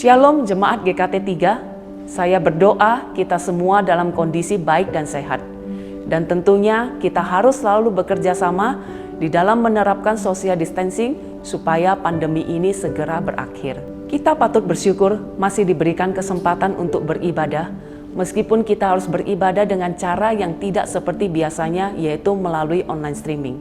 Shalom Jemaat GKT 3, saya berdoa kita semua dalam kondisi baik dan sehat. Dan tentunya kita harus selalu bekerja sama di dalam menerapkan social distancing supaya pandemi ini segera berakhir. Kita patut bersyukur masih diberikan kesempatan untuk beribadah, meskipun kita harus beribadah dengan cara yang tidak seperti biasanya, yaitu melalui online streaming.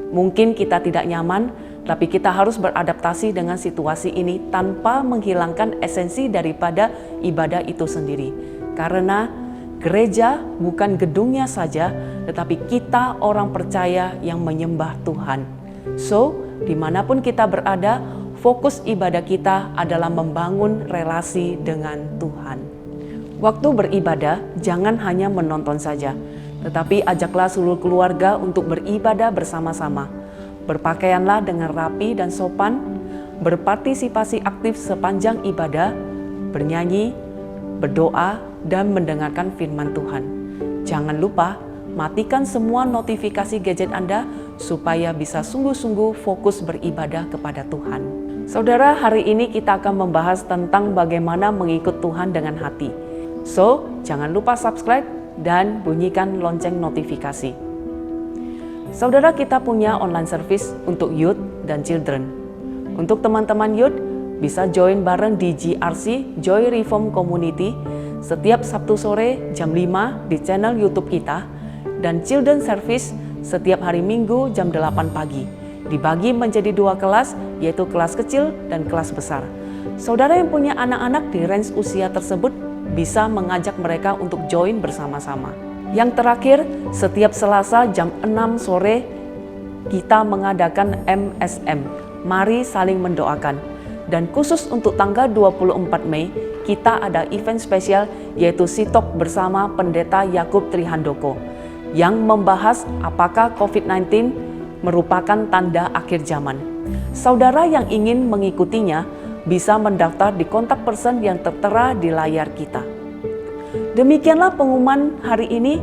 Mungkin kita tidak nyaman, tapi kita harus beradaptasi dengan situasi ini tanpa menghilangkan esensi daripada ibadah itu sendiri. Karena gereja bukan gedungnya saja, tetapi kita orang percaya yang menyembah Tuhan. So, dimanapun kita berada, fokus ibadah kita adalah membangun relasi dengan Tuhan. Waktu beribadah, jangan hanya menonton saja, tetapi ajaklah seluruh keluarga untuk beribadah bersama-sama. Berpakaianlah dengan rapi dan sopan, berpartisipasi aktif sepanjang ibadah, bernyanyi, berdoa, dan mendengarkan firman Tuhan. Jangan lupa, matikan semua notifikasi gadget Anda supaya bisa sungguh-sungguh fokus beribadah kepada Tuhan. Saudara, hari ini kita akan membahas tentang bagaimana mengikut Tuhan dengan hati. So, jangan lupa subscribe dan bunyikan lonceng notifikasi. Saudara, kita punya online service untuk youth dan children. Untuk teman-teman youth, bisa join bareng di GRC, Joy Reform Community, setiap Sabtu sore jam 5 di channel YouTube kita, dan children service setiap hari Minggu jam 8 pagi. Dibagi menjadi 2 kelas, yaitu kelas kecil dan kelas besar. Saudara yang punya anak-anak di range usia tersebut bisa mengajak mereka untuk join bersama-sama. Yang terakhir, setiap Selasa jam 6 sore kita mengadakan MSM, Mari Saling Mendoakan. Dan khusus untuk tanggal 24 Mei, kita ada event spesial yaitu Sitok bersama Pendeta Yakub Trihandoko yang membahas apakah COVID-19 merupakan tanda akhir zaman. Saudara yang ingin mengikutinya bisa mendaftar di kontak person yang tertera di layar kita. Demikianlah pengumuman hari ini.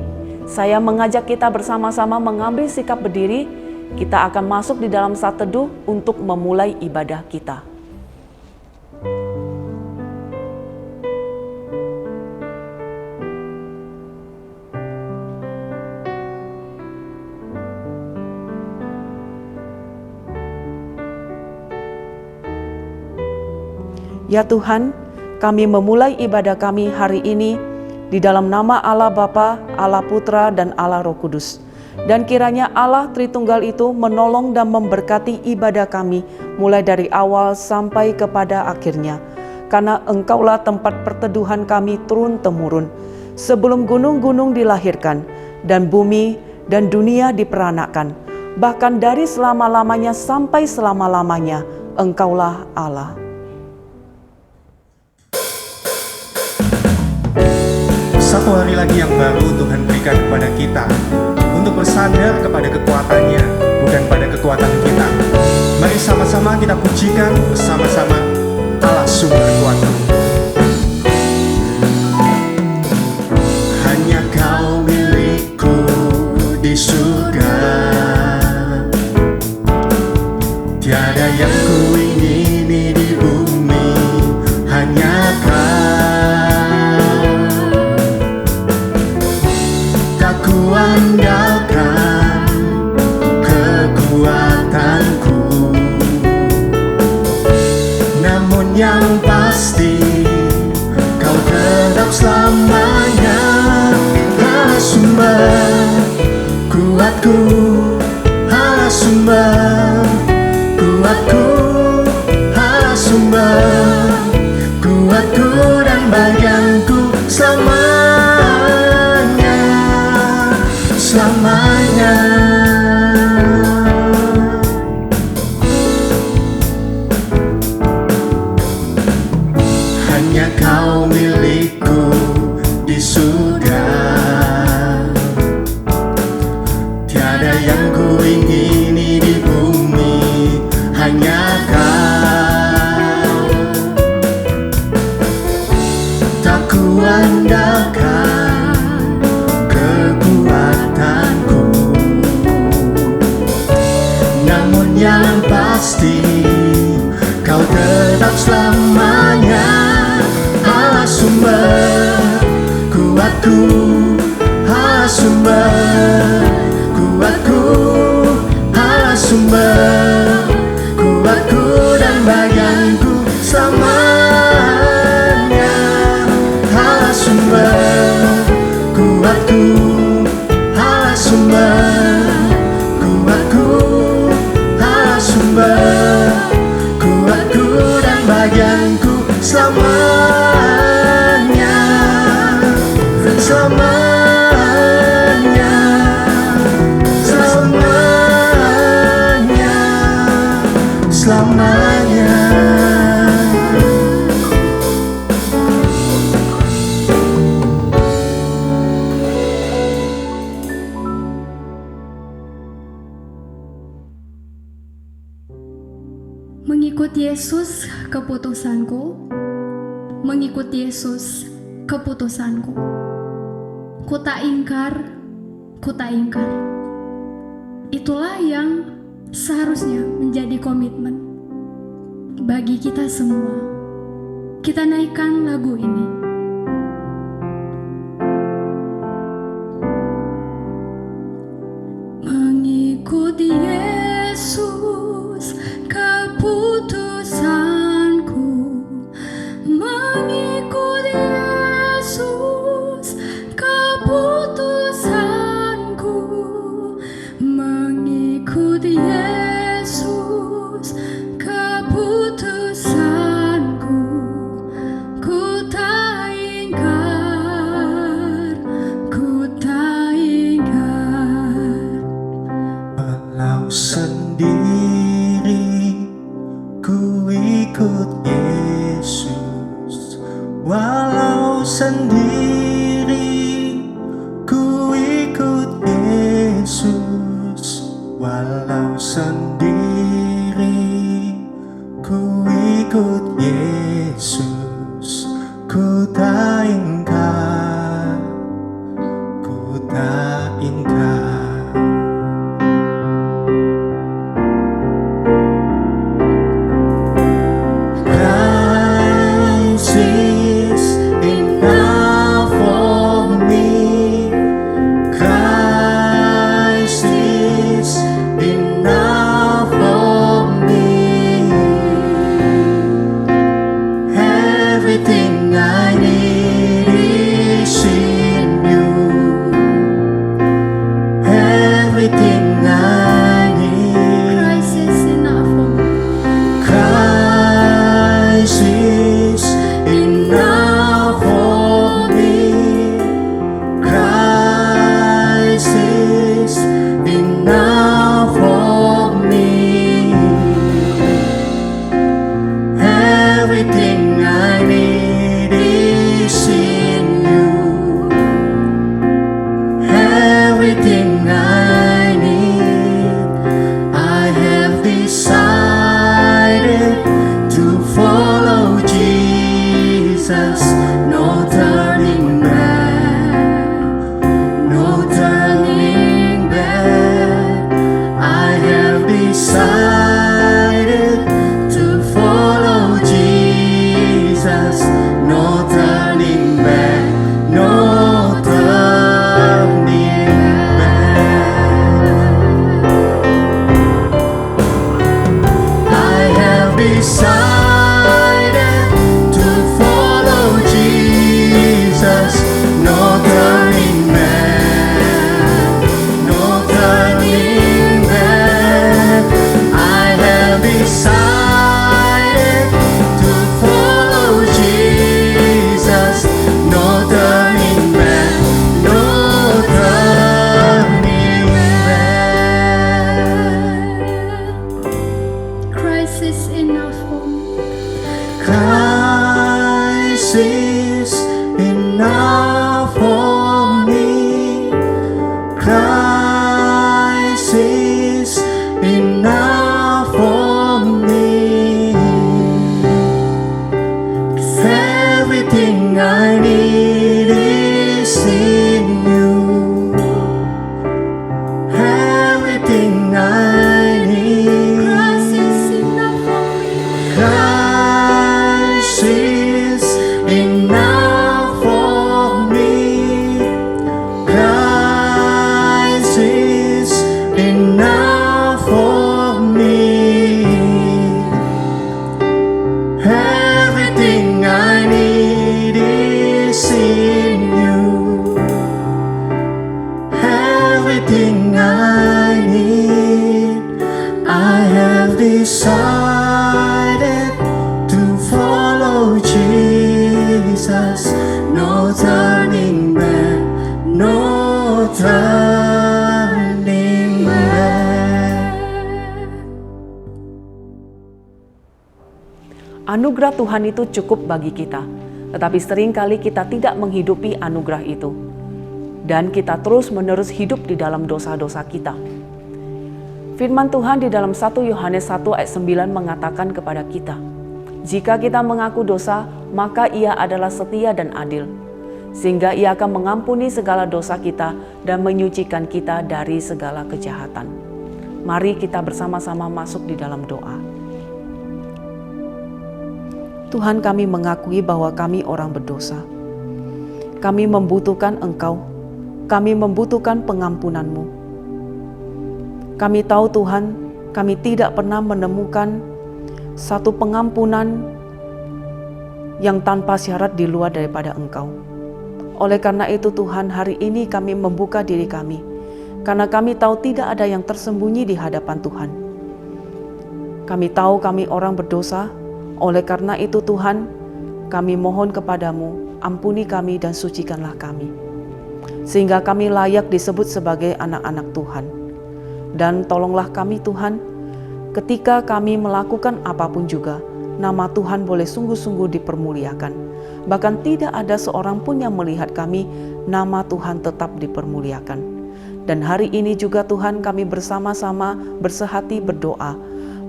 Saya mengajak kita bersama-sama mengambil sikap berdiri. Kita akan masuk di dalam saat teduh untuk memulai ibadah kita. Ya Tuhan, kami memulai ibadah kami hari ini di dalam nama Allah Bapa, Allah Putra, dan Allah Roh Kudus. Dan kiranya Allah Tritunggal itu menolong dan memberkati ibadah kami mulai dari awal sampai kepada akhirnya. Karena Engkaulah tempat perteduhan kami turun-temurun. Sebelum gunung-gunung dilahirkan dan bumi dan dunia diperanakkan. Bahkan dari selama-lamanya sampai selama-lamanya, Engkaulah Allah. Satu hari lagi yang baru Tuhan berikan kepada kita untuk bersandar kepada kekuatannya, bukan pada kekuatan kita. Mari sama-sama kita pujikan bersama-sama Allah sumber kuatku. Hanya Kau milikku di surga, tiada yang ku ingini di bumi, hanya Kau. Andalkan kekuatanku, namun yang pasti Kau tetap selamanya. Allah sumber kuatku, Allah sumber kuatku, Allah sumber kuatku dan bagianku selamanya. Hanya Kau milikku di surga, tiada yang ku ingini di bumi, hanya Kau. Tak ku andalkan kekuatanku, namun yang pasti Kau tetap selamanya. Allah sumber kuatku, Allah sumber kuatku, Allah sumber kuatku dan bagianku selamanya. Allah sumber kuatku, Allah sumber kuatku, Allah sumber kuatku dan bagianku selamanya, selamanya, selamanya, selamanya. Mengikut Yesus keputusanku, mengikut Yesus keputusanku. Ku tak ingkar, ku tak ingkar. Itulah yang seharusnya menjadi komitmen bagi kita semua. Kita naikkan lagu ini. Mengikut Yesus keputusanku, mengikut Yesus keputusanku, mengikut Yesus keputusanku. Ku tak ingkar, ku tak ingkar. Walau sendiri ku ikut Yesus, walau sendiri ku ikut Yesus, walau sendiri ku ikut Yesus. Ku tak ingkar, ku tak ingkar. Christ is enough for me. Christ is enough for me. Everything I need is in you. Everything I need. Christ is enough for me. Christ is enough for me. Christ is enough for me. Everything I need is in you. Everything I need, I have decided to follow Jesus. No turning back, no turning back. I have decided to follow Jesus. No turning back, no turning back. I have decided to follow Jesus. No turning back, no turning back. I have decided to follow Jesus. No turning back, no turning back. Christ is enough for me. Christ is enough for me. Christ is enough for me. 'Cause everything I need is in you. Everything I need. Christ is enough for me. Christ Anugerah Tuhan itu cukup bagi kita, tetapi seringkali kita tidak menghidupi anugerah itu. Dan kita terus-menerus hidup di dalam dosa-dosa kita. Firman Tuhan di dalam 1 Yohanes 1 ayat 9 mengatakan kepada kita, jika kita mengaku dosa, maka Ia adalah setia dan adil, sehingga Ia akan mengampuni segala dosa kita dan menyucikan kita dari segala kejahatan. Mari kita bersama-sama masuk di dalam doa. Tuhan, kami mengakui bahwa kami orang berdosa. Kami membutuhkan Engkau. Kami membutuhkan pengampunan-Mu. Kami tahu Tuhan, kami tidak pernah menemukan satu pengampunan yang tanpa syarat di luar daripada Engkau. Oleh karena itu Tuhan, hari ini kami membuka diri kami, karena kami tahu tidak ada yang tersembunyi di hadapan Tuhan. Kami tahu kami orang berdosa. Oleh karena itu Tuhan, kami mohon kepadamu, ampuni kami dan sucikanlah kami, sehingga kami layak disebut sebagai anak-anak Tuhan. Dan tolonglah kami Tuhan, ketika kami melakukan apapun juga, nama Tuhan boleh sungguh-sungguh dipermuliakan. Bahkan tidak ada seorang pun yang melihat kami, nama Tuhan tetap dipermuliakan. Dan hari ini juga Tuhan, kami bersama-sama bersehati berdoa,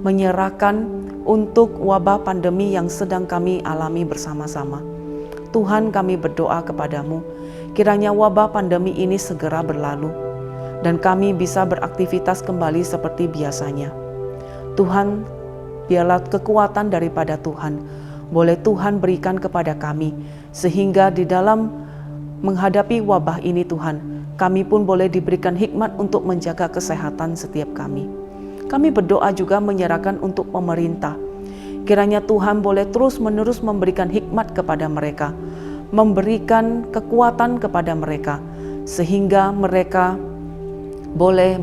menyerahkan untuk wabah pandemi yang sedang kami alami bersama-sama. Tuhan, kami berdoa kepadamu, kiranya wabah pandemi ini segera berlalu, dan kami bisa beraktivitas kembali seperti biasanya. Tuhan, biarlah kekuatan daripada Tuhan, boleh Tuhan berikan kepada kami, sehingga di dalam menghadapi wabah ini Tuhan, kami pun boleh diberikan hikmat untuk menjaga kesehatan setiap kami. Kami berdoa juga menyerahkan untuk pemerintah. Kiranya Tuhan boleh terus-menerus memberikan hikmat kepada mereka, memberikan kekuatan kepada mereka, sehingga mereka boleh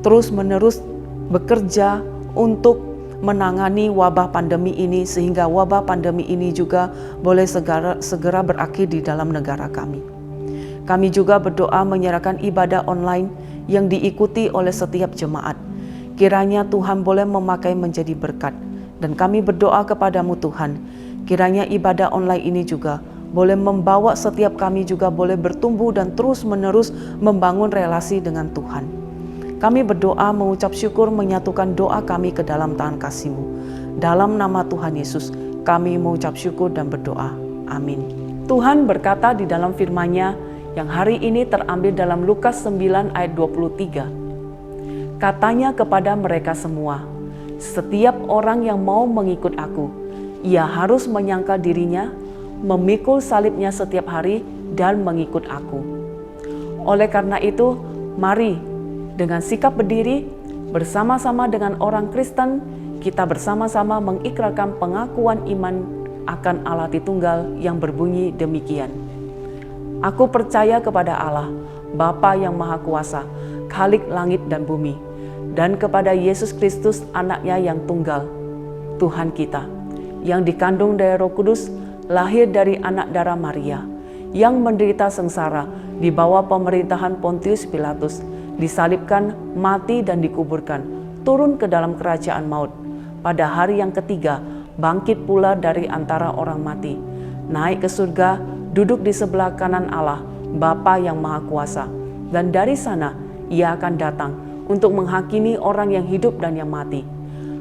terus-menerus bekerja untuk menangani wabah pandemi ini, sehingga wabah pandemi ini juga boleh segera berakhir di dalam negara kami. Kami juga berdoa menyerahkan ibadah online yang diikuti oleh setiap jemaat. Kiranya Tuhan boleh memakai menjadi berkat. Dan kami berdoa kepadamu Tuhan, kiranya ibadah online ini juga boleh membawa setiap kami juga boleh bertumbuh dan terus-menerus membangun relasi dengan Tuhan. Kami berdoa mengucap syukur menyatukan doa kami ke dalam tangan kasih-Mu. Dalam nama Tuhan Yesus, kami mengucap syukur dan berdoa. Amin. Tuhan berkata di dalam firman-Nya yang hari ini terambil dalam Lukas 9 ayat 23. Katanya kepada mereka semua, setiap orang yang mau mengikut aku, ia harus menyangkal dirinya, memikul salibnya setiap hari dan mengikut aku. Oleh karena itu, mari dengan sikap berdiri bersama-sama dengan orang Kristen, kita bersama-sama mengikrarkan pengakuan iman akan Allah Tritunggal yang berbunyi demikian. Aku percaya kepada Allah, Bapa yang Maha Kuasa, Khalik langit dan bumi, dan kepada Yesus Kristus anaknya yang tunggal, Tuhan kita, yang dikandung dari Roh Kudus, lahir dari anak darah Maria, yang menderita sengsara di bawah pemerintahan Pontius Pilatus, disalibkan, mati dan dikuburkan, turun ke dalam kerajaan maut. Pada hari yang ketiga, bangkit pula dari antara orang mati, naik ke surga, duduk di sebelah kanan Allah, Bapa yang Maha Kuasa, dan dari sana Ia akan datang untuk menghakimi orang yang hidup dan yang mati.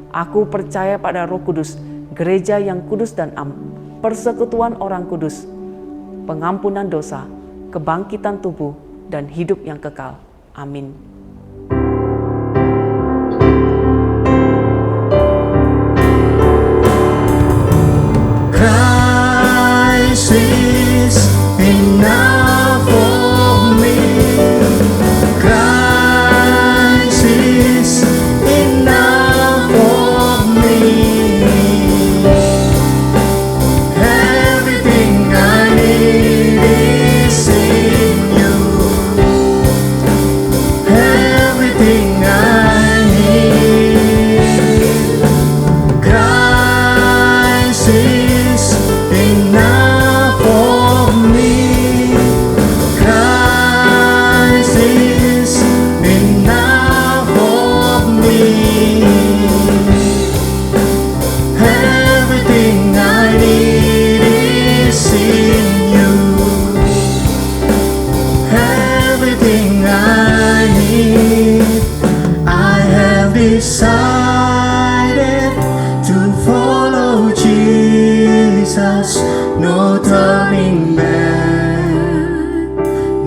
Aku percaya pada Roh Kudus, gereja yang kudus dan am, persekutuan orang kudus, pengampunan dosa, kebangkitan tubuh, dan hidup yang kekal. Amin. Christ is enough for me. Christ is enough for me. Everything I need is in you.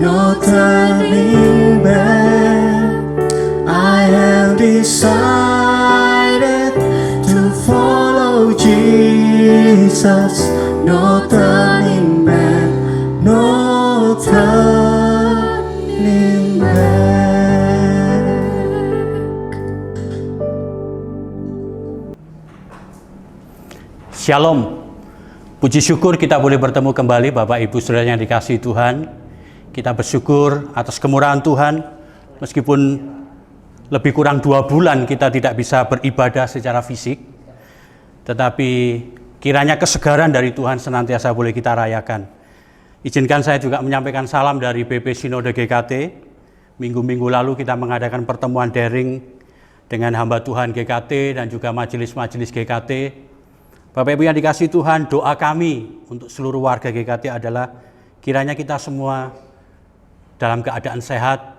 no turning back. I have decided to follow Jesus, no turning back, no turning back. Shalom. Puji syukur kita boleh bertemu kembali Bapak Ibu Saudara yang dikasihi Tuhan. Kita bersyukur atas kemurahan Tuhan, meskipun lebih kurang 2 bulan kita tidak bisa beribadah secara fisik, tetapi kiranya kesegaran dari Tuhan senantiasa boleh kita rayakan. Izinkan saya juga menyampaikan salam dari BP Sinode GKT. Minggu-minggu lalu kita mengadakan pertemuan daring dengan hamba Tuhan GKT dan juga majelis-majelis GKT. Bapak Ibu yang dikasihi Tuhan, doa kami untuk seluruh warga GKT adalah kiranya kita semua dalam keadaan sehat,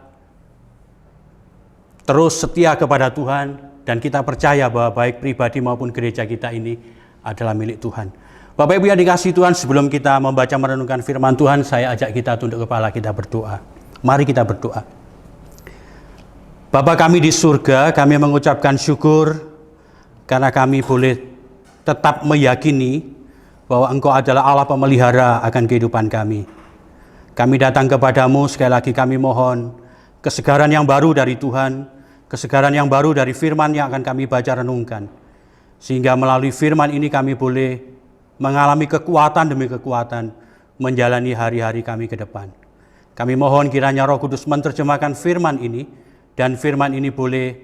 terus setia kepada Tuhan, dan kita percaya bahwa baik pribadi maupun gereja kita ini adalah milik Tuhan. Bapak Ibu yang dikasihi Tuhan, sebelum kita membaca merenungkan firman Tuhan, saya ajak kita tunduk kepala, kita berdoa. Mari kita berdoa. Bapa kami di surga, kami mengucapkan syukur karena kami boleh tetap meyakini bahwa Engkau adalah Allah pemelihara akan kehidupan kami. Kami datang kepadamu, sekali lagi kami mohon kesegaran yang baru dari Tuhan, kesegaran yang baru dari firman yang akan kami baca renungkan. Sehingga melalui firman ini kami boleh mengalami kekuatan demi kekuatan menjalani hari-hari kami ke depan. Kami mohon kiranya Roh Kudus menerjemahkan firman ini, dan firman ini boleh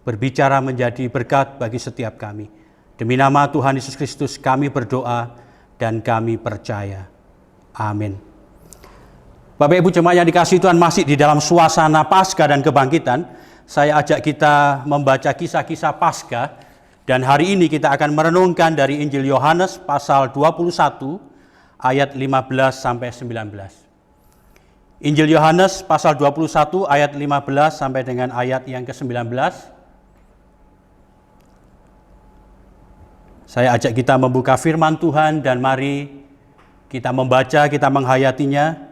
berbicara menjadi berkat bagi setiap kami. Demi nama Tuhan Yesus Kristus kami berdoa dan kami percaya. Amin. Bapak Ibu jemaat yang dikasihi Tuhan, masih di dalam suasana Paskah dan kebangkitan, saya ajak kita membaca kisah-kisah Paskah, dan hari ini kita akan merenungkan dari Injil Yohanes pasal 21 ayat 15 sampai 19. Injil Yohanes pasal 21 ayat 15 sampai dengan ayat yang ke-19. Saya ajak kita membuka firman Tuhan dan mari kita membaca, kita menghayatinya.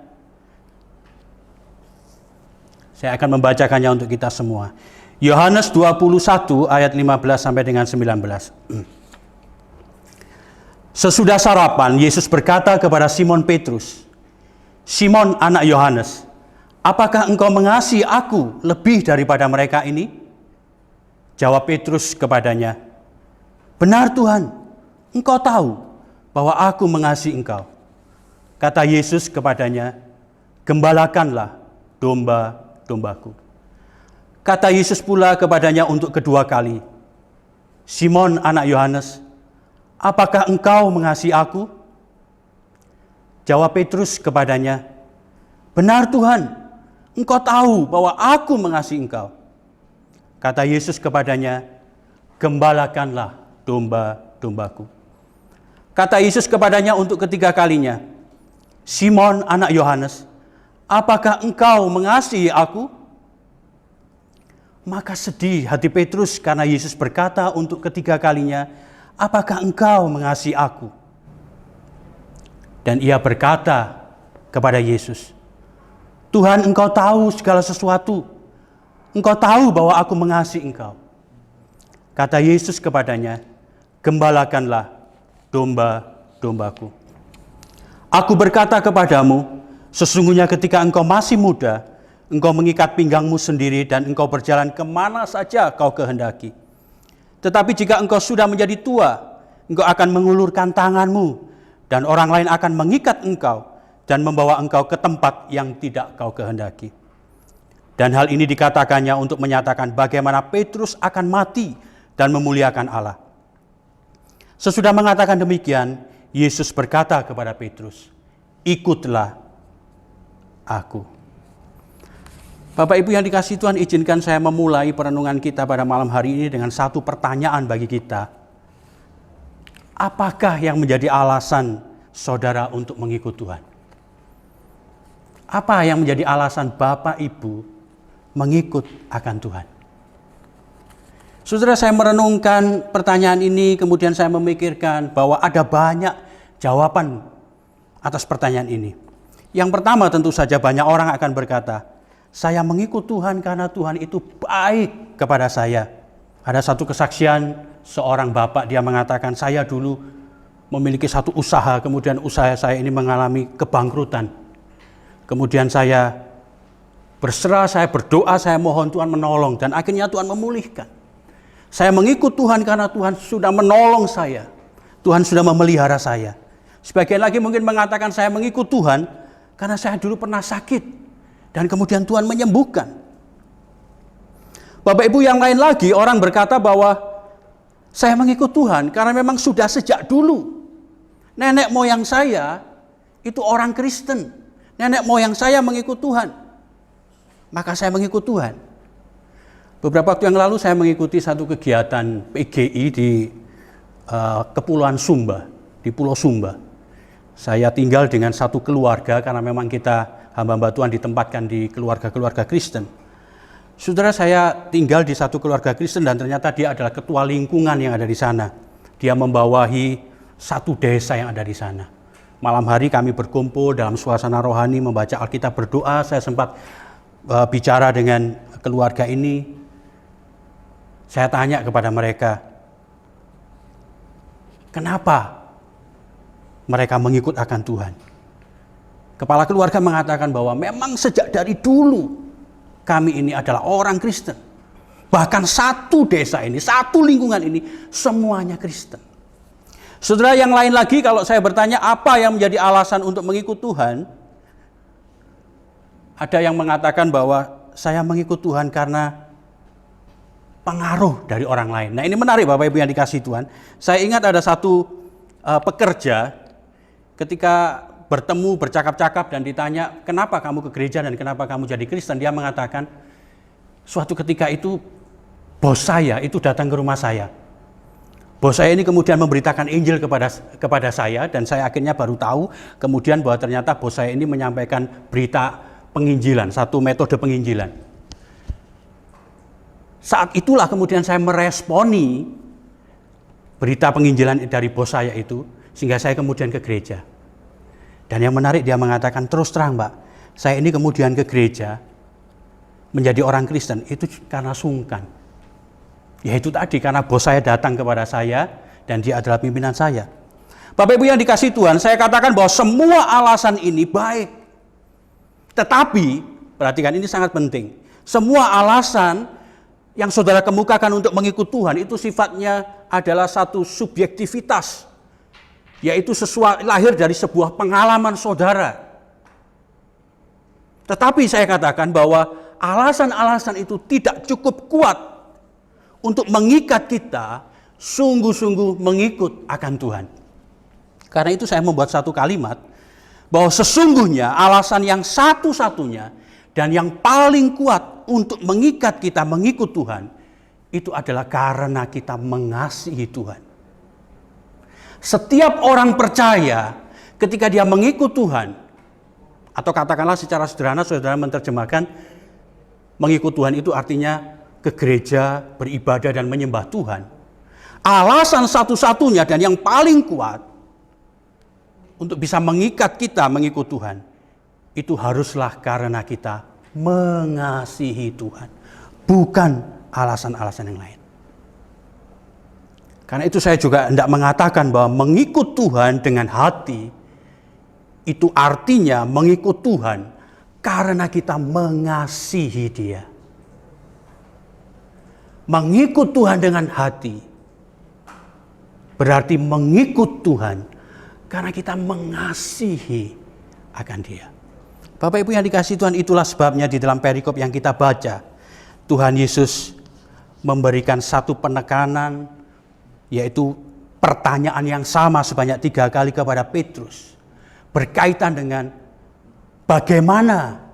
Saya akan membacakannya untuk kita semua. Yohanes 21 ayat 15 sampai dengan 19. Sesudah sarapan, Yesus berkata kepada Simon Petrus, "Simon anak Yohanes, apakah engkau mengasihi aku lebih daripada mereka ini?" Jawab Petrus kepadanya, "Benar Tuhan, engkau tahu bahwa aku mengasihi engkau." Kata Yesus kepadanya, "Gembalakanlah domba-dombaku." Kata Yesus pula kepadanya untuk kedua kali, "Simon anak Yohanes, apakah engkau mengasihi aku?" Jawab Petrus kepadanya, "Benar Tuhan, engkau tahu bahwa aku mengasihi engkau." Kata Yesus kepadanya, "Gembalakanlah domba-dombaku." Kata Yesus kepadanya untuk ketiga kalinya, "Simon anak Yohanes, apakah engkau mengasihi aku?" Maka sedih hati Petrus karena Yesus berkata untuk ketiga kalinya, "Apakah engkau mengasihi aku?" Dan ia berkata kepada Yesus, "Tuhan, engkau tahu segala sesuatu. Engkau tahu bahwa aku mengasihi engkau." Kata Yesus kepadanya, "Gembalakanlah domba-dombaku. Aku berkata kepadamu, sesungguhnya ketika engkau masih muda, engkau mengikat pinggangmu sendiri dan engkau berjalan kemana saja kau kehendaki. Tetapi jika engkau sudah menjadi tua, engkau akan mengulurkan tanganmu dan orang lain akan mengikat engkau dan membawa engkau ke tempat yang tidak kau kehendaki." Dan hal ini dikatakannya untuk menyatakan bagaimana Petrus akan mati dan memuliakan Allah. Sesudah mengatakan demikian, Yesus berkata kepada Petrus, "Ikutlah aku." Bapak Ibu yang dikasihi Tuhan, izinkan saya memulai perenungan kita pada malam hari ini dengan satu pertanyaan bagi kita. Apakah yang menjadi alasan saudara untuk mengikut Tuhan? Apa yang menjadi alasan Bapak Ibu mengikut akan Tuhan? Saudara, saya merenungkan pertanyaan ini, kemudian saya memikirkan bahwa ada banyak jawaban atas pertanyaan ini. Yang pertama tentu saja banyak orang akan berkata, saya mengikut Tuhan karena Tuhan itu baik kepada saya. Ada satu kesaksian seorang bapak, dia mengatakan, saya dulu memiliki satu usaha, kemudian usaha saya ini mengalami kebangkrutan. Kemudian saya berserah, saya berdoa, saya mohon Tuhan menolong, dan akhirnya Tuhan memulihkan. Saya mengikut Tuhan karena Tuhan sudah menolong saya. Tuhan sudah memelihara saya. Sebagian lagi mungkin mengatakan saya mengikut Tuhan karena saya dulu pernah sakit dan kemudian Tuhan menyembuhkan. Bapak Ibu, yang lain lagi orang berkata bahwa saya mengikut Tuhan karena memang sudah sejak dulu nenek moyang saya itu orang Kristen. Nenek moyang saya mengikut Tuhan, maka saya mengikut Tuhan. Beberapa waktu yang lalu saya mengikuti satu kegiatan PGI di Kepulauan Sumba, di Pulau Sumba. Saya tinggal dengan satu keluarga karena memang kita hamba-hamba Tuhan ditempatkan di keluarga-keluarga Kristen. Saudara, saya tinggal di satu keluarga Kristen dan ternyata dia adalah ketua lingkungan yang ada di sana. Dia membawahi satu desa yang ada di sana. Malam hari kami berkumpul dalam suasana rohani, membaca Alkitab, berdoa. Saya sempat bicara dengan keluarga ini. Saya tanya kepada mereka, kenapa mereka mengikut akan Tuhan? Kepala keluarga mengatakan bahwa memang sejak dari dulu kami ini adalah orang Kristen. Bahkan satu desa ini, satu lingkungan ini semuanya Kristen. Saudara, yang lain lagi kalau saya bertanya apa yang menjadi alasan untuk mengikut Tuhan, ada yang mengatakan bahwa saya mengikut Tuhan karena pengaruh dari orang lain. Nah, ini menarik Bapak Ibu yang dikasihi Tuhan. Saya ingat ada satu pekerja ketika bertemu, bercakap-cakap dan ditanya, kenapa kamu ke gereja dan kenapa kamu jadi Kristen? Dia mengatakan, suatu ketika itu bos saya itu datang ke rumah saya. Bos saya ini kemudian memberitakan Injil kepada saya dan saya akhirnya baru tahu kemudian bahwa ternyata bos saya ini menyampaikan berita penginjilan, satu metode penginjilan. Saat itulah kemudian saya meresponi berita penginjilan dari bos saya itu, sehingga saya kemudian ke gereja. Dan yang menarik, dia mengatakan, terus terang Mbak, saya ini kemudian ke gereja menjadi orang Kristen itu karena sungkan. Yaitu tadi, karena bos saya datang kepada saya dan dia adalah pimpinan saya. Bapak Ibu yang dikasihi Tuhan, saya katakan bahwa semua alasan ini baik. Tetapi, perhatikan ini sangat penting. Semua alasan yang saudara kemukakan untuk mengikut Tuhan itu sifatnya adalah satu subjektivitas. Yaitu lahir dari sebuah pengalaman saudara. Tetapi saya katakan bahwa alasan-alasan itu tidak cukup kuat untuk mengikat kita sungguh-sungguh mengikut akan Tuhan. Karena itu saya membuat satu kalimat bahwa sesungguhnya alasan yang satu-satunya dan yang paling kuat untuk mengikat kita mengikut Tuhan itu adalah karena kita mengasihi Tuhan. Setiap orang percaya ketika dia mengikut Tuhan, atau katakanlah secara sederhana saudara menerjemahkan mengikut Tuhan itu artinya ke gereja, beribadah dan menyembah Tuhan. Alasan satu-satunya dan yang paling kuat untuk bisa mengikat kita mengikut Tuhan itu haruslah karena kita mengasihi Tuhan, bukan alasan-alasan yang lain. Karena itu saya juga hendak mengatakan bahwa mengikut Tuhan dengan hati itu artinya mengikut Tuhan karena kita mengasihi Dia. Mengikut Tuhan dengan hati berarti mengikut Tuhan karena kita mengasihi akan Dia. Bapak Ibu yang dikasihi Tuhan, itulah sebabnya di dalam perikop yang kita baca, Tuhan Yesus memberikan satu penekanan, yaitu pertanyaan yang sama sebanyak 3 kali kepada Petrus. Berkaitan dengan bagaimana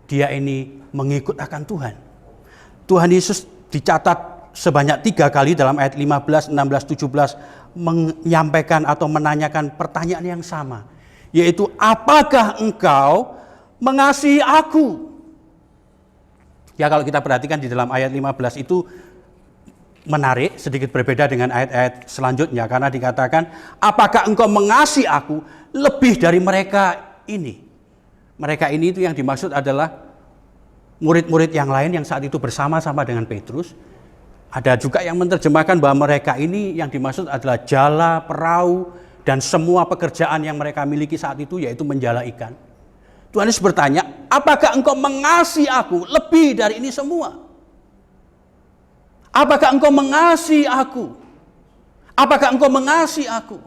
dia ini mengikut akan Tuhan. Tuhan Yesus dicatat sebanyak 3 kali dalam ayat 15, 16, 17 menyampaikan atau menanyakan pertanyaan yang sama. Yaitu, apakah engkau mengasihi aku? Ya, kalau kita perhatikan di dalam ayat 15 itu menarik, sedikit berbeda dengan ayat-ayat selanjutnya. Karena dikatakan, apakah engkau mengasihi aku lebih dari mereka ini? Mereka ini itu yang dimaksud adalah murid-murid yang lain yang saat itu bersama-sama dengan Petrus. Ada juga yang menerjemahkan bahwa mereka ini yang dimaksud adalah jala, perahu, dan semua pekerjaan yang mereka miliki saat itu, yaitu menjala ikan. Tuhan Yesus bertanya, apakah engkau mengasihi aku lebih dari ini semua? Apakah engkau mengasihi aku? Apakah engkau mengasihi aku?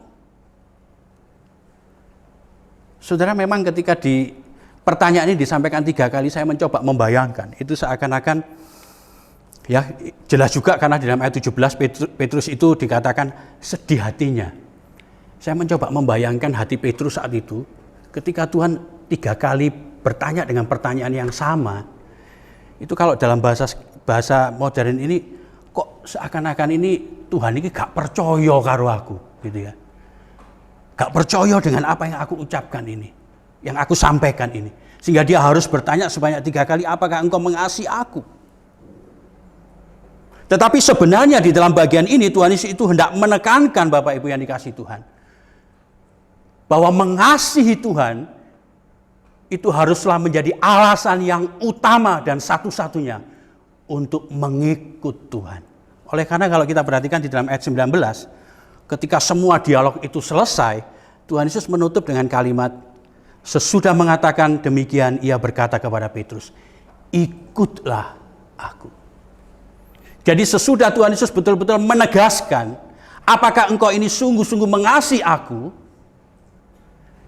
Saudara, memang ketika di pertanyaan ini disampaikan 3 kali, saya mencoba membayangkan. Itu seakan-akan, ya jelas juga karena di dalam ayat 17 Petrus itu dikatakan sedih hatinya. Saya mencoba membayangkan hati Petrus saat itu ketika Tuhan 3 kali bertanya dengan pertanyaan yang sama. Itu kalau dalam bahasa modern ini, kok seakan-akan ini Tuhan ini gak percaya karo aku, gitu ya. Gak percaya dengan apa yang aku ucapkan ini, yang aku sampaikan ini. Sehingga dia harus bertanya sebanyak 3 kali, apakah engkau mengasihi aku? Tetapi sebenarnya di dalam bagian ini Tuhan Yesus itu hendak menekankan, Bapak Ibu yang dikasihi Tuhan, bahwa mengasihi Tuhan itu haruslah menjadi alasan yang utama dan satu-satunya untuk mengikut Tuhan. Oleh karena kalau kita perhatikan di dalam ayat 19, ketika semua dialog itu selesai, Tuhan Yesus menutup dengan kalimat, sesudah mengatakan demikian, ia berkata kepada Petrus, ikutlah aku. Jadi sesudah Tuhan Yesus betul-betul menegaskan, apakah engkau ini sungguh-sungguh mengasihi aku?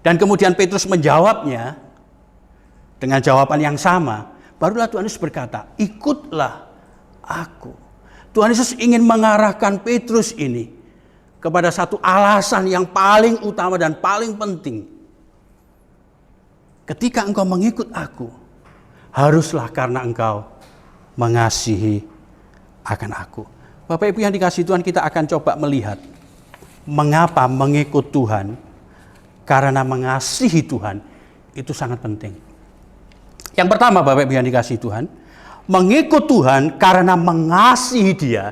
Dan kemudian Petrus menjawabnya dengan jawaban yang sama, barulah Tuhan Yesus berkata, ikutlah aku. Tuhan Yesus ingin mengarahkan Petrus ini kepada satu alasan yang paling utama dan paling penting. Ketika engkau mengikut aku, haruslah karena engkau mengasihi akan aku. Bapak Ibu yang dikasihi Tuhan, kita akan coba melihat mengapa mengikut Tuhan, karena mengasihi Tuhan itu sangat penting. Yang pertama, Bapak Ibu yang dikasihi Tuhan, mengikut Tuhan karena mengasihi Dia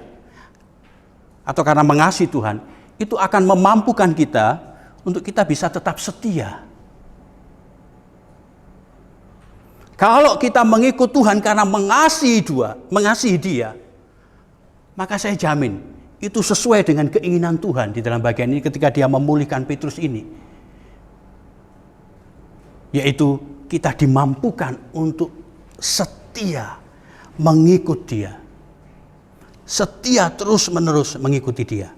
atau karena mengasihi Tuhan itu akan memampukan kita untuk kita bisa tetap setia. Kalau kita mengikut Tuhan karena mengasihi Dia, maka saya jamin itu sesuai dengan keinginan Tuhan di dalam bagian ini ketika Dia memulihkan Petrus ini. Yaitu kita dimampukan untuk setia mengikut Dia. Setia terus-menerus mengikuti Dia.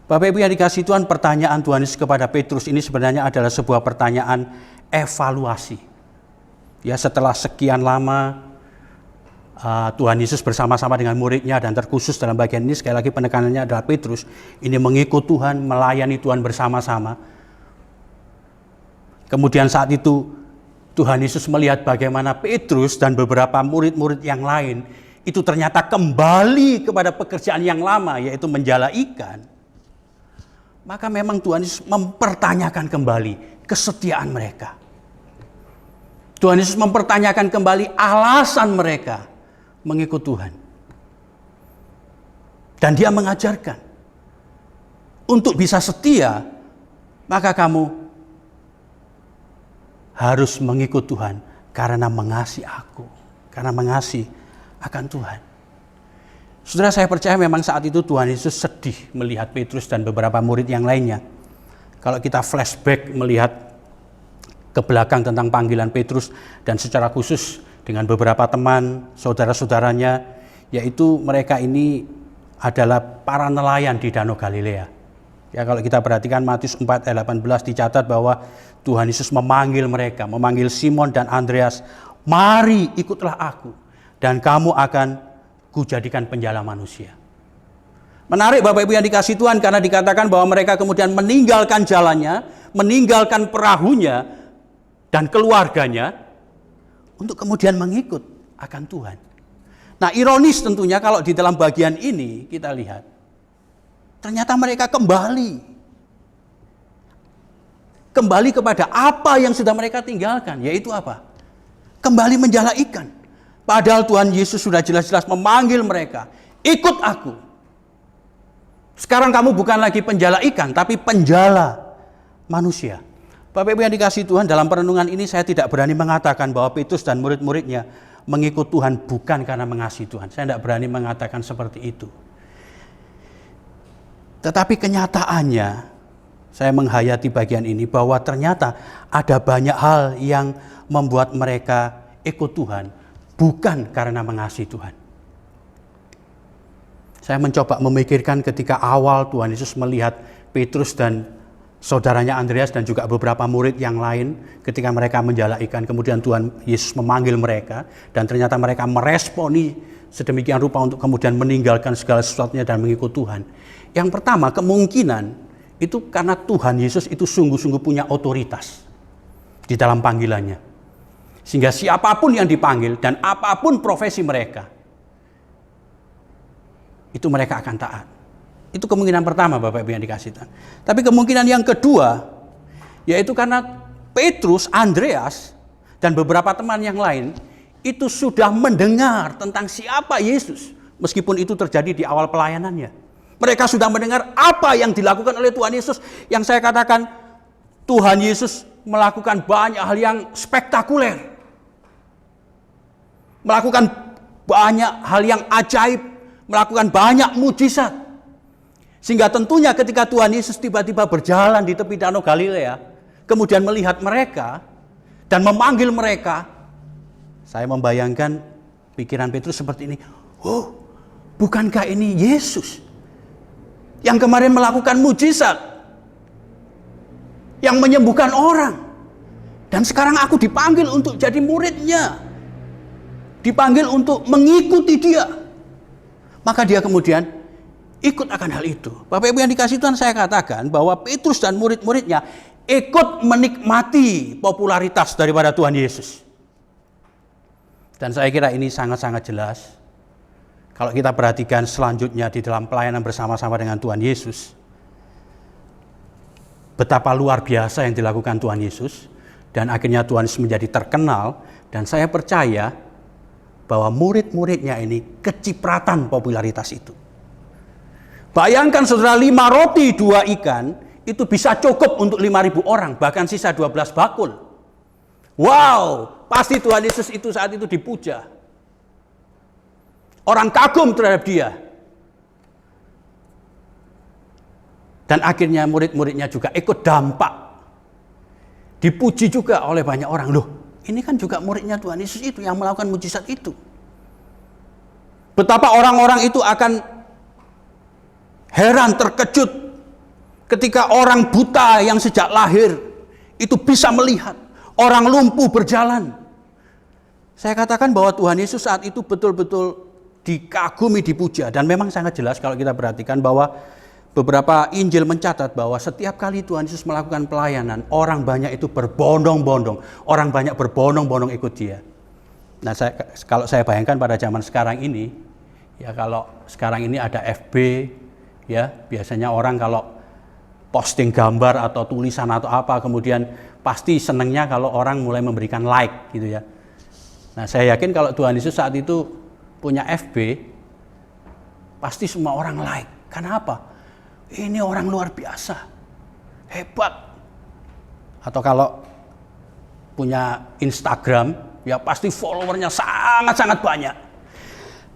Bapak Ibu yang dikasihi Tuhan, pertanyaan Tuhan Yesus kepada Petrus ini sebenarnya adalah sebuah pertanyaan evaluasi. Ya, setelah sekian lama Tuhan Yesus bersama-sama dengan muridnya, dan terkhusus dalam bagian ini sekali lagi penekanannya adalah Petrus ini mengikut Tuhan, melayani Tuhan bersama-sama. Kemudian saat itu Tuhan Yesus melihat bagaimana Petrus dan beberapa murid-murid yang lain itu ternyata kembali kepada pekerjaan yang lama, yaitu menjala ikan. Maka memang Tuhan Yesus mempertanyakan kembali kesetiaan mereka. Tuhan Yesus mempertanyakan kembali alasan mereka mengikut Tuhan. Dan Dia mengajarkan, untuk bisa setia, maka kamu harus mengikut Tuhan karena mengasihi aku, karena mengasihi akan Tuhan. Saudara, saya percaya memang saat itu Tuhan Yesus sedih melihat Petrus dan beberapa murid yang lainnya. Kalau kita flashback melihat ke belakang tentang panggilan Petrus dan secara khusus dengan beberapa teman, saudara-saudaranya, yaitu mereka ini adalah para nelayan di Danau Galilea. Ya, kalau kita perhatikan Matius 4 ayat 18 dicatat bahwa Tuhan Yesus memanggil mereka, memanggil Simon dan Andreas, mari ikutlah aku dan kamu akan kujadikan penjala manusia. Menarik Bapak Ibu yang dikasihi Tuhan, karena dikatakan bahwa mereka kemudian meninggalkan jalannya, meninggalkan perahunya dan keluarganya untuk kemudian mengikut akan Tuhan. Nah, ironis tentunya kalau di dalam bagian ini kita lihat, ternyata mereka kembali kepada apa yang sudah mereka tinggalkan, yaitu apa? Kembali menjala ikan. Padahal Tuhan Yesus sudah jelas-jelas memanggil mereka, ikut aku. Sekarang kamu bukan lagi penjala ikan, tapi penjala manusia. Bapak Ibu yang dikasihi Tuhan, dalam perenungan ini saya tidak berani mengatakan bahwa Petrus dan murid-muridnya mengikut Tuhan bukan karena mengasihi Tuhan. Saya tidak berani mengatakan seperti itu. Tetapi kenyataannya, saya menghayati bagian ini bahwa ternyata ada banyak hal yang membuat mereka ikut Tuhan bukan karena mengasihi Tuhan. Saya mencoba memikirkan ketika awal Tuhan Yesus melihat Petrus dan saudaranya Andreas dan juga beberapa murid yang lain ketika mereka menjala ikan. Kemudian Tuhan Yesus memanggil mereka dan ternyata mereka meresponi sedemikian rupa untuk kemudian meninggalkan segala sesuatunya dan mengikut Tuhan. Yang pertama, kemungkinan itu karena Tuhan Yesus itu sungguh-sungguh punya otoritas di dalam panggilannya. Sehingga siapapun yang dipanggil dan apapun profesi mereka, itu mereka akan taat. Itu kemungkinan pertama, Bapak Ibu yang dikasihi Tuhan. Tapi kemungkinan yang kedua, yaitu karena Petrus, Andreas, dan beberapa teman yang lain, itu sudah mendengar tentang siapa Yesus. Meskipun itu terjadi di awal pelayanannya. Mereka sudah mendengar apa yang dilakukan oleh Tuhan Yesus. Yang saya katakan, Tuhan Yesus melakukan banyak hal yang spektakuler. Melakukan banyak hal yang ajaib. Melakukan banyak mujizat. Sehingga tentunya ketika Tuhan Yesus tiba-tiba berjalan di tepi Danau Galilea, kemudian melihat mereka dan memanggil mereka, saya membayangkan pikiran Petrus seperti ini. Oh, bukankah ini Yesus yang kemarin melakukan mujizat, yang menyembuhkan orang, dan sekarang aku dipanggil untuk jadi muridnya, dipanggil untuk mengikuti dia. Maka dia kemudian ikut akan hal itu. Bapak Ibu yang dikasihi Tuhan, saya katakan bahwa Petrus dan murid-muridnya ikut menikmati popularitas daripada Tuhan Yesus. Dan saya kira ini sangat-sangat jelas. Kalau kita perhatikan selanjutnya di dalam pelayanan bersama-sama dengan Tuhan Yesus, betapa luar biasa yang dilakukan Tuhan Yesus, dan akhirnya Tuhan Yesus menjadi terkenal, dan saya percaya bahwa murid-muridnya ini kecipratan popularitas itu. Bayangkan saudara, 5 roti 2 ikan itu bisa cukup untuk 5.000 orang, bahkan sisa 12 bakul. Wow, pasti Tuhan Yesus itu saat itu dipuja. Orang kagum terhadap dia. Dan akhirnya murid-muridnya juga ikut dampak. Dipuji juga oleh banyak orang. Loh, ini kan juga muridnya Tuhan Yesus itu yang melakukan mujizat itu. Betapa orang-orang itu akan heran, terkejut ketika orang buta yang sejak lahir itu bisa melihat, orang lumpuh berjalan. Saya katakan bahwa Tuhan Yesus saat itu betul-betul dikagumi, dipuja, dan memang sangat jelas kalau kita perhatikan bahwa beberapa Injil mencatat bahwa setiap kali Tuhan Yesus melakukan pelayanan, orang banyak itu berbondong-bondong, orang banyak berbondong-bondong ikut dia. Nah, kalau saya bayangkan pada zaman sekarang ini, ya kalau sekarang ini ada FB, ya biasanya orang kalau posting gambar atau tulisan atau apa, kemudian pasti senangnya kalau orang mulai memberikan like gitu ya. Nah, saya yakin kalau Tuhan Yesus saat itu punya FB, pasti semua orang like. Kenapa? Ini orang luar biasa, hebat. Atau kalau punya Instagram, ya pasti followernya sangat-sangat banyak.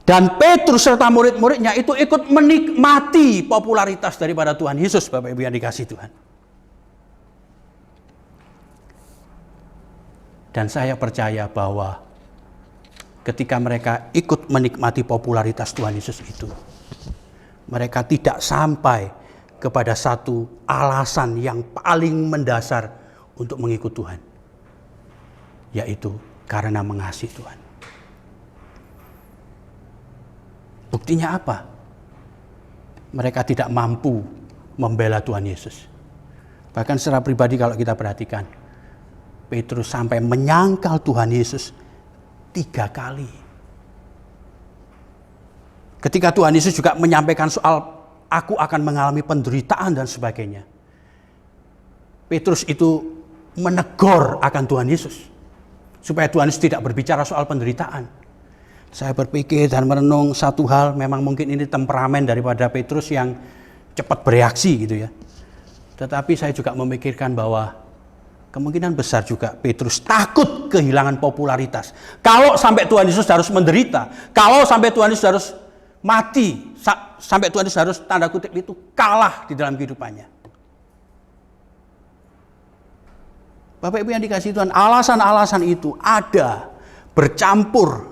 Dan Petrus serta murid-muridnya itu ikut menikmati popularitas daripada Tuhan Yesus, Bapak Ibu yang dikasihi Tuhan. Dan saya percaya bahwa ketika mereka ikut menikmati popularitas Tuhan Yesus itu, mereka tidak sampai kepada satu alasan yang paling mendasar untuk mengikut Tuhan, yaitu karena mengasihi Tuhan. Buktinya apa? Mereka tidak mampu membela Tuhan Yesus. Bahkan secara pribadi kalau kita perhatikan, Petrus sampai menyangkal Tuhan Yesus 3 kali. Ketika Tuhan Yesus juga menyampaikan soal aku akan mengalami penderitaan dan sebagainya, Petrus itu menegur akan Tuhan Yesus supaya Tuhan Yesus tidak berbicara soal penderitaan. Saya berpikir dan merenung satu hal, memang mungkin ini temperamen daripada Petrus yang cepat bereaksi gitu ya. Tetapi saya juga memikirkan bahwa kemungkinan besar juga Petrus takut kehilangan popularitas. Kalau sampai Tuhan Yesus harus menderita, kalau sampai Tuhan Yesus harus mati, sampai Tuhan Yesus harus tanda kutip itu kalah di dalam kehidupannya. Bapak Ibu yang dikasihi Tuhan, alasan-alasan itu ada bercampur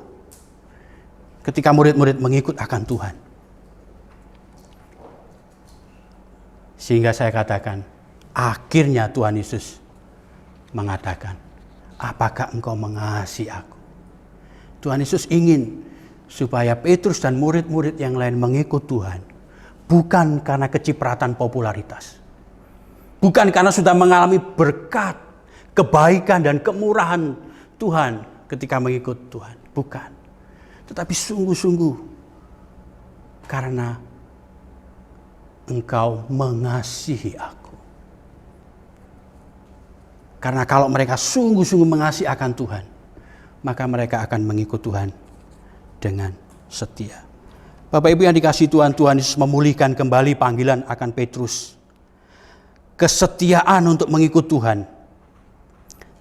ketika murid-murid mengikut akan Tuhan. Sehingga saya katakan, akhirnya Tuhan Yesus mengatakan, apakah engkau mengasihi aku? Tuhan Yesus ingin supaya Petrus dan murid-murid yang lain mengikut Tuhan. Bukan karena kecipratan popularitas. Bukan karena sudah mengalami berkat, kebaikan dan kemurahan Tuhan ketika mengikut Tuhan. Bukan. Tetapi sungguh-sungguh karena engkau mengasihi aku. Karena kalau mereka sungguh-sungguh mengasihi akan Tuhan, maka mereka akan mengikut Tuhan dengan setia. Bapak Ibu yang dikasihi Tuhan, Tuhan Yesus memulihkan kembali panggilan akan Petrus. Kesetiaan untuk mengikut Tuhan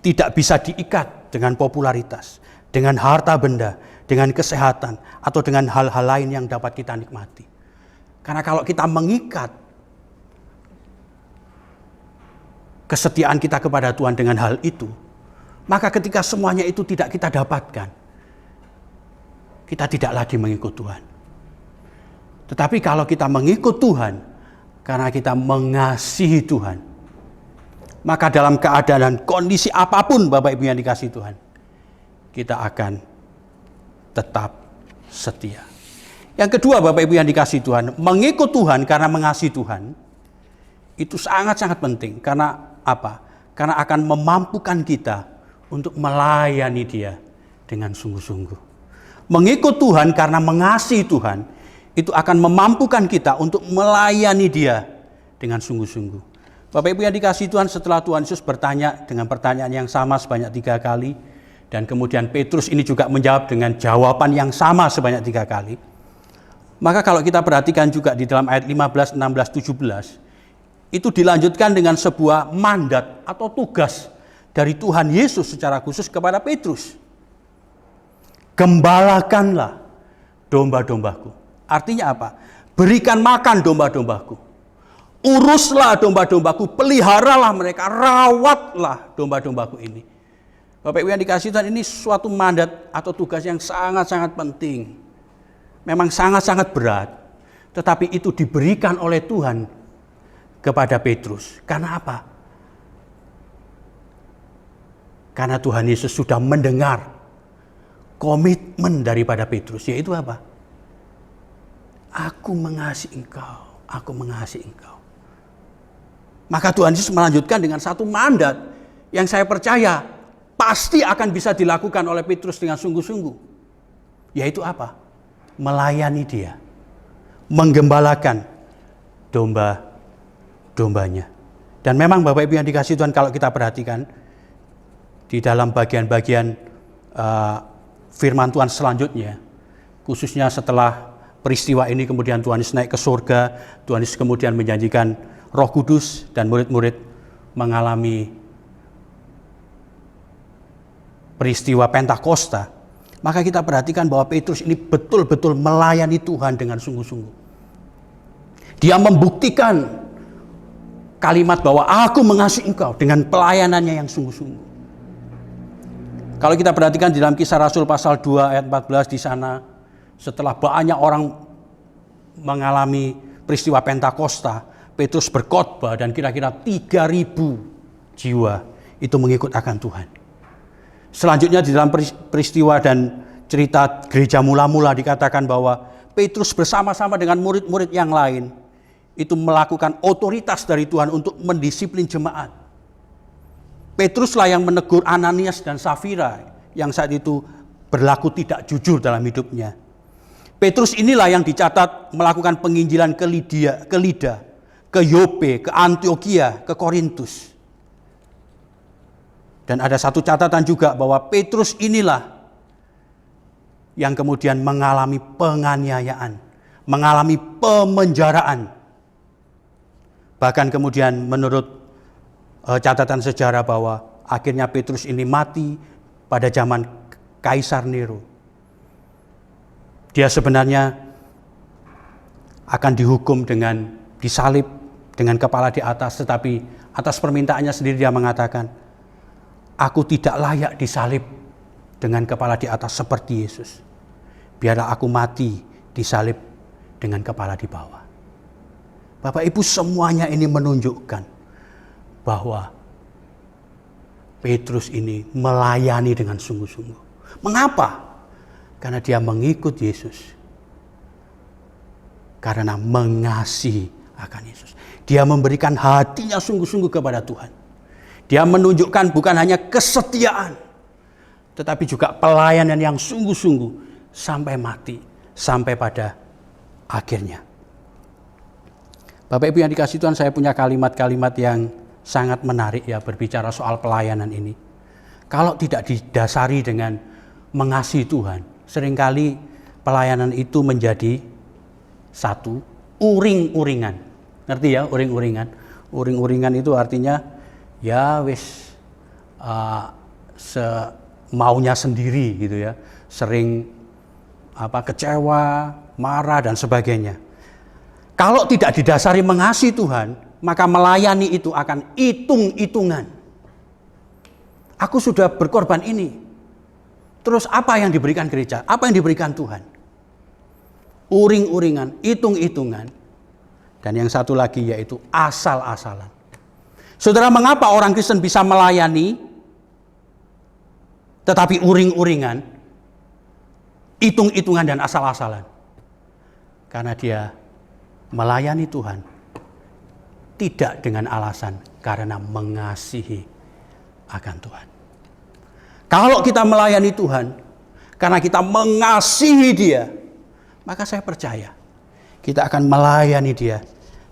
tidak bisa diikat dengan popularitas, dengan harta benda, dengan kesehatan, atau dengan hal-hal lain yang dapat kita nikmati. Karena kalau kita mengikat kesetiaan kita kepada Tuhan dengan hal itu, maka ketika semuanya itu tidak kita dapatkan, kita tidak lagi mengikut Tuhan. Tetapi kalau kita mengikut Tuhan karena kita mengasihi Tuhan, maka dalam keadaan dan kondisi apapun Bapak Ibu yang dikasihi Tuhan, kita akan tetap setia. Yang kedua Bapak Ibu yang dikasihi Tuhan, mengikut Tuhan karena mengasihi Tuhan, itu sangat-sangat penting. Karena apa? Karena akan memampukan kita untuk melayani Dia dengan sungguh-sungguh. Mengikut Tuhan karena mengasihi Tuhan, itu akan memampukan kita untuk melayani Dia dengan sungguh-sungguh. Bapak Ibu yang dikasihi Tuhan, setelah Tuhan Yesus bertanya dengan pertanyaan yang sama sebanyak 3 kali, dan kemudian Petrus ini juga menjawab dengan jawaban yang sama sebanyak 3 kali. Maka kalau kita perhatikan juga di dalam ayat 15, 16, 17, itu dilanjutkan dengan sebuah mandat atau tugas dari Tuhan Yesus secara khusus kepada Petrus. Gembalakanlah domba-dombaku. Artinya apa? Berikan makan domba-dombaku. Uruslah domba-dombaku, peliharalah mereka, rawatlah domba-dombaku ini. Bapak Ibu yang dikasihi Tuhan, ini suatu mandat atau tugas yang sangat-sangat penting. Memang sangat-sangat berat, tetapi itu diberikan oleh Tuhan kepada Petrus. Karena apa? Karena Tuhan Yesus sudah mendengar komitmen daripada Petrus, yaitu apa? Aku mengasihi engkau, aku mengasihi engkau. Maka Tuhan Yesus melanjutkan dengan satu mandat yang saya percaya pasti akan bisa dilakukan oleh Petrus dengan sungguh-sungguh. Yaitu apa? Melayani Dia, menggembalakan domba-dombanya. Dan memang Bapak Ibu yang dikasihi Tuhan, kalau kita perhatikan di dalam bagian-bagian firman Tuhan selanjutnya, khususnya setelah peristiwa ini kemudian Tuhan Yesus naik ke surga, Tuhan Yesus kemudian menjanjikan Roh Kudus dan murid-murid mengalami peristiwa Pentakosta. Maka kita perhatikan bahwa Petrus ini betul-betul melayani Tuhan dengan sungguh-sungguh. Dia membuktikan kalimat bahwa aku mengasihi engkau dengan pelayanannya yang sungguh-sungguh. Kalau kita perhatikan di dalam Kisah Rasul pasal 2 ayat 14 di sana, setelah banyak orang mengalami peristiwa Pentakosta, Petrus berkhotbah dan kira-kira 3.000 jiwa itu mengikut akan Tuhan. Selanjutnya di dalam peristiwa dan cerita gereja mula-mula dikatakan bahwa Petrus bersama-sama dengan murid-murid yang lain itu melakukan otoritas dari Tuhan untuk mendisiplin jemaat. Petruslah yang menegur Ananias dan Safira yang saat itu berlaku tidak jujur dalam hidupnya. Petrus inilah yang dicatat melakukan penginjilan ke Lida, ke Yope, ke Antioquia, ke Korintus. Dan ada satu catatan juga bahwa Petrus inilah yang kemudian mengalami penganiayaan, mengalami pemenjaraan. Bahkan kemudian menurut catatan sejarah bahwa akhirnya Petrus ini mati pada zaman Kaisar Nero. Dia sebenarnya akan dihukum dengan disalib dengan kepala di atas, tetapi atas permintaannya sendiri dia mengatakan, aku tidak layak disalib dengan kepala di atas seperti Yesus. Biarlah aku mati disalib dengan kepala di bawah. Bapak Ibu, semuanya ini menunjukkan bahwa Petrus ini melayani dengan sungguh-sungguh. Mengapa? Karena dia mengikut Yesus. Karena mengasihi akan Yesus. Dia memberikan hatinya sungguh-sungguh kepada Tuhan. Dia menunjukkan bukan hanya kesetiaan, tetapi juga pelayanan yang sungguh-sungguh sampai mati, sampai pada akhirnya. Bapak Ibu yang dikasihi Tuhan, saya punya kalimat-kalimat yang sangat menarik ya berbicara soal pelayanan ini. Kalau tidak didasari dengan mengasihi Tuhan, seringkali pelayanan itu menjadi satu uring-uringan. Ngerti ya, uring-uringan? Uring-uringan itu artinya ya wis semaunya sendiri gitu ya. Sering kecewa, marah dan sebagainya. Kalau tidak didasari mengasihi Tuhan, maka melayani itu akan hitung-hitungan. Aku sudah berkorban ini. Terus apa yang diberikan gereja? Apa yang diberikan Tuhan? Uring-uringan, hitung-hitungan. Dan yang satu lagi yaitu asal-asalan. Saudara, mengapa orang Kristen bisa melayani tetapi uring-uringan, hitung-hitungan dan asal-asalan? Karena dia melayani Tuhan tidak dengan alasan, karena mengasihi akan Tuhan. Kalau kita melayani Tuhan karena kita mengasihi Dia, maka saya percaya kita akan melayani Dia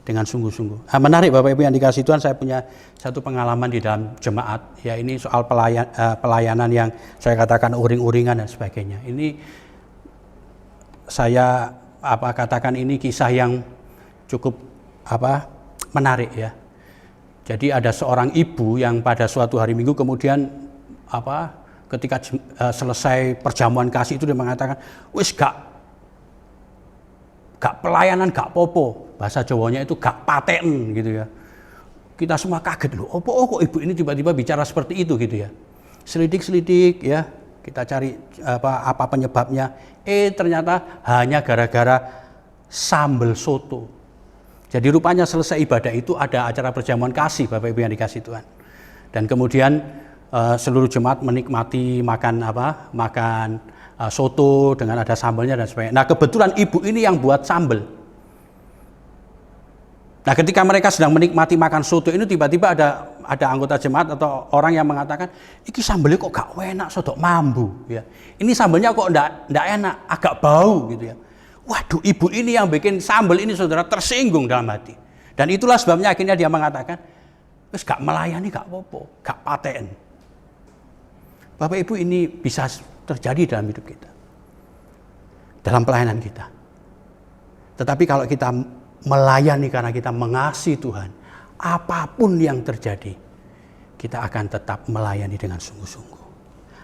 dengan sungguh-sungguh. Menarik Bapak Ibu yang dikasihi Tuhan, saya punya satu pengalaman di dalam jemaat, ya ini soal pelayanan yang saya katakan uring-uringan dan sebagainya. Ini saya katakan ini kisah yang cukup menarik ya. Jadi ada seorang ibu yang pada suatu hari Minggu kemudian ketika selesai perjamuan kasih itu dia mengatakan, wis gak pelayanan gak popo, bahasa Jawanya itu gak paten gitu ya. Kita semua kaget loh, kok ibu ini tiba-tiba bicara seperti itu gitu ya. Selidik-selidik ya, kita cari apa penyebabnya. Ternyata hanya gara-gara sambal soto. Jadi rupanya selesai ibadah itu ada acara perjamuan kasih Bapak Ibu yang dikasihi Tuhan. Dan kemudian seluruh jemaat menikmati makan soto dengan ada sambalnya dan sebagainya. Nah, kebetulan ibu ini yang buat sambal. Nah, ketika mereka sedang menikmati makan soto ini tiba-tiba ada anggota jemaat atau orang yang mengatakan, "Iki sambalnya kok gak enak, sodok mambu." Ya. Ini sambalnya kok ndak enak, agak bau gitu ya. Waduh, ibu ini yang bikin sambal ini saudara tersinggung dalam hati. Dan itulah sebabnya akhirnya dia mengatakan, "Wis gak melayani gak apa-apa, gak paten." Bapak Ibu, ini bisa terjadi dalam hidup kita, dalam pelayanan kita. Tetapi kalau kita melayani karena kita mengasihi Tuhan, apapun yang terjadi, kita akan tetap melayani dengan sungguh-sungguh.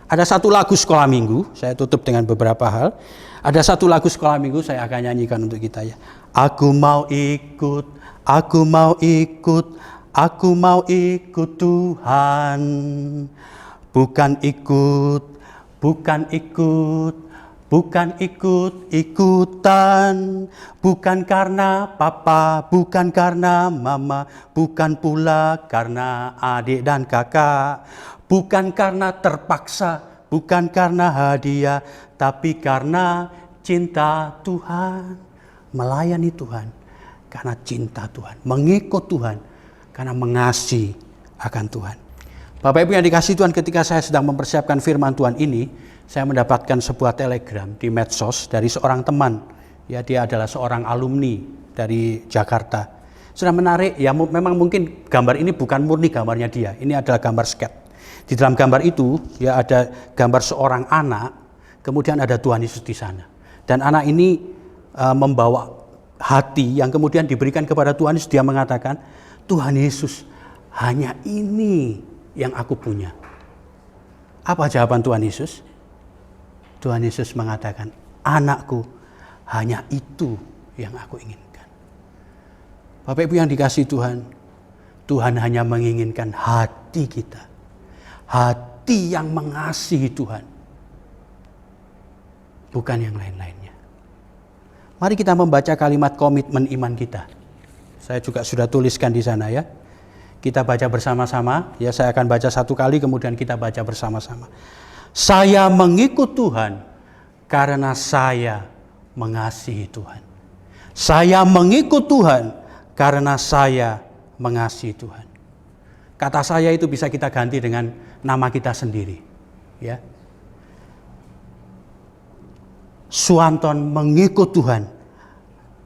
Ada satu lagu sekolah minggu, saya tutup dengan beberapa hal. Ada satu lagu sekolah minggu saya akan nyanyikan untuk kita ya. Aku mau ikut, aku mau ikut, aku mau ikut Tuhan. Bukan ikut, bukan ikut, bukan ikut-ikutan. Bukan karena papa, bukan karena mama, bukan pula karena adik dan kakak. Bukan karena terpaksa, bukan karena hadiah, tapi karena cinta Tuhan. Melayani Tuhan karena cinta Tuhan, mengikut Tuhan karena mengasihi akan Tuhan. Bapak Ibu yang dikasihi Tuhan, ketika saya sedang mempersiapkan firman Tuhan ini, saya mendapatkan sebuah telegram di medsos dari seorang teman. Ya, dia adalah seorang alumni dari Jakarta. Sudah menarik, ya memang mungkin gambar ini bukan murni gambarnya dia. Ini adalah gambar sketch. Di dalam gambar itu ya ada gambar seorang anak, kemudian ada Tuhan Yesus di sana. Dan anak ini membawa hati yang kemudian diberikan kepada Tuhan Yesus. Dia mengatakan, Tuhan Yesus, hanya ini yang aku punya. Apa jawaban Tuhan Yesus? Tuhan Yesus mengatakan, anakku, hanya itu yang aku inginkan. Bapak Ibu yang dikasihi Tuhan, Tuhan hanya menginginkan hati kita. Hati yang mengasihi Tuhan. Bukan yang lain-lainnya. Mari kita membaca kalimat komitmen iman kita. Saya juga sudah tuliskan di sana ya. Kita baca bersama-sama. Ya, saya akan baca satu kali kemudian kita baca bersama-sama. Saya mengikut Tuhan karena saya mengasihi Tuhan. Saya mengikut Tuhan karena saya mengasihi Tuhan. Kata saya itu bisa kita ganti dengan nama kita sendiri. Ya. Suanton mengikut Tuhan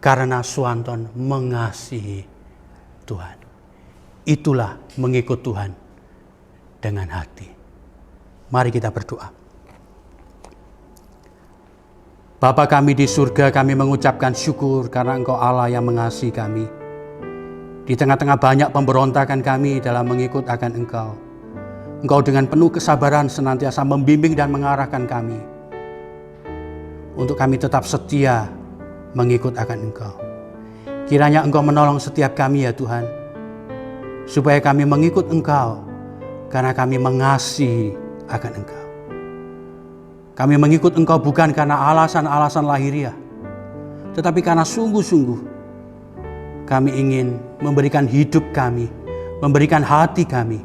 karena Suanton mengasihi Tuhan. Itulah mengikut Tuhan dengan hati. Mari kita berdoa. Bapa kami di surga, kami mengucapkan syukur karena Engkau Allah yang mengasihi kami. Di tengah-tengah banyak pemberontakan kami dalam mengikut akan Engkau. Engkau dengan penuh kesabaran senantiasa membimbing dan mengarahkan kami. Untuk kami tetap setia mengikut akan Engkau. Kiranya Engkau menolong setiap kami ya Tuhan. Supaya kami mengikut Engkau karena kami mengasihi akan Engkau. Kami mengikut Engkau bukan karena alasan-alasan lahiriah, tetapi karena sungguh-sungguh kami ingin memberikan hidup kami, memberikan hati kami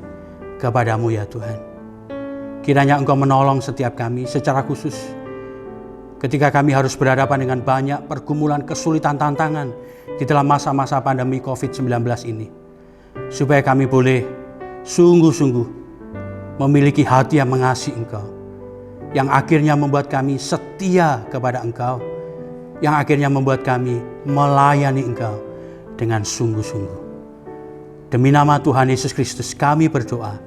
kepadamu ya Tuhan. Kiranya Engkau menolong setiap kami secara khusus ketika kami harus berhadapan dengan banyak pergumulan, kesulitan, tantangan di dalam masa-masa pandemi COVID-19 ini. Supaya kami boleh sungguh-sungguh memiliki hati yang mengasihi Engkau. Yang akhirnya membuat kami setia kepada Engkau. Yang akhirnya membuat kami melayani Engkau dengan sungguh-sungguh. Demi nama Tuhan Yesus Kristus kami berdoa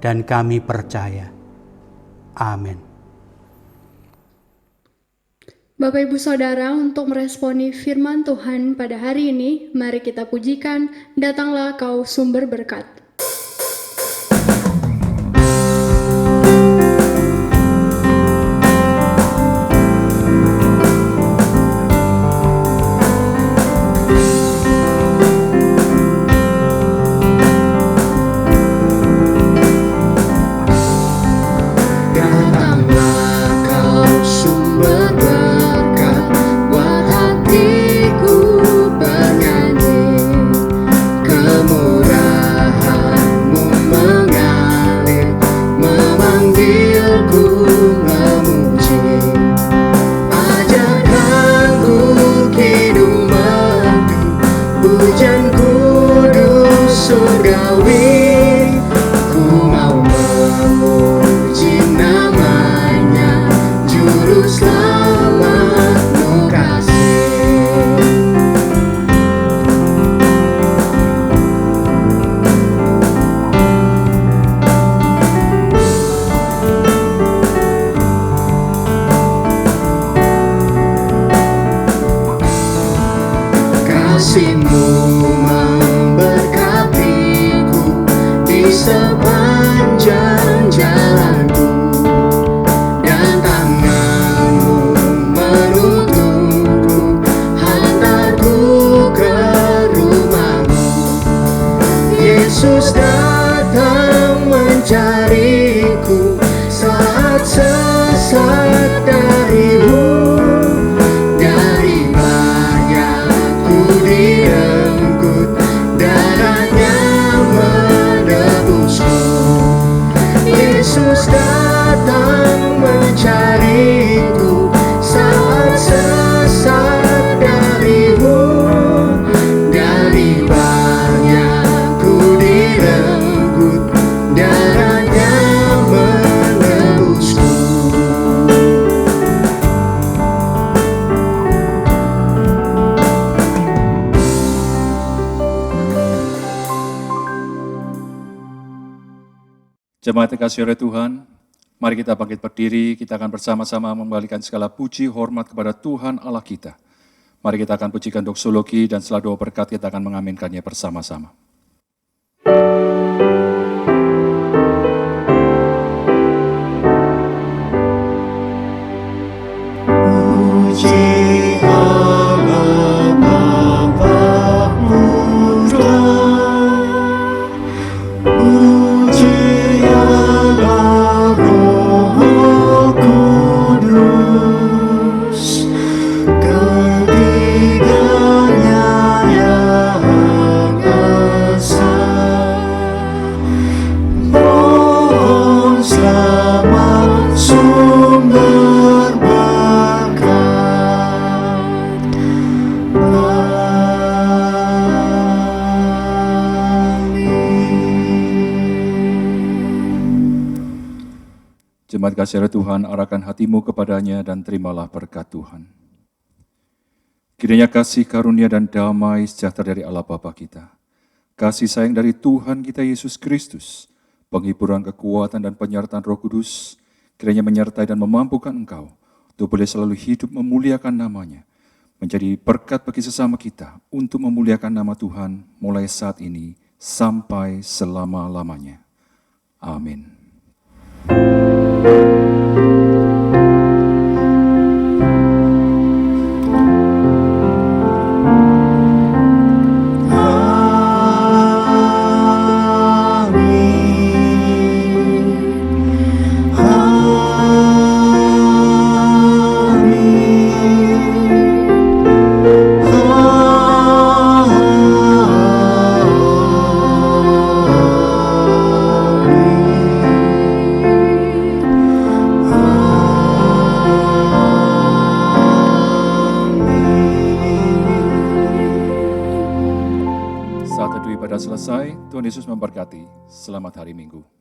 dan kami percaya. Amin. Bapak Ibu Saudara, untuk meresponi firman Tuhan pada hari ini, mari kita pujikan, datanglah kau sumber berkat. Kasih-Mu memberkatiku di sepanjang jalanku, dan tangan-Mu menuntunku, hantarku ke rumah-Mu. Yesus datang mencariku saat sesat darimu. Direnggut darahnya menebusku. Yesus datang mencariku saat sesat darimu. Dari banyakku direnggut darahnya menebusku. Jemaat yang kasih oleh Tuhan, mari kita bangkit berdiri, kita akan bersama-sama membalikan segala puji hormat kepada Tuhan Allah kita. Mari kita akan pujikan doksologi dan setelah doa berkat kita akan mengaminkannya bersama-sama. ketiganya yang esa. Mohon selamat sumber berkat. Jemaat kasih Tuhan, arahkan hatimu kepadanya dan terimalah berkat Tuhan. Kiranya kasih karunia dan damai sejahtera dari Allah Bapa kita, kasih sayang dari Tuhan kita Yesus Kristus, penghiburan kekuatan dan penyertaan Roh Kudus, kiranya menyertai dan memampukan engkau untuk boleh selalu hidup memuliakan namanya, menjadi berkat bagi sesama kita untuk memuliakan nama Tuhan mulai saat ini sampai selama-lamanya. Amin. Saat teduh ibadah selesai, Tuhan Yesus memberkati. Selamat hari Minggu.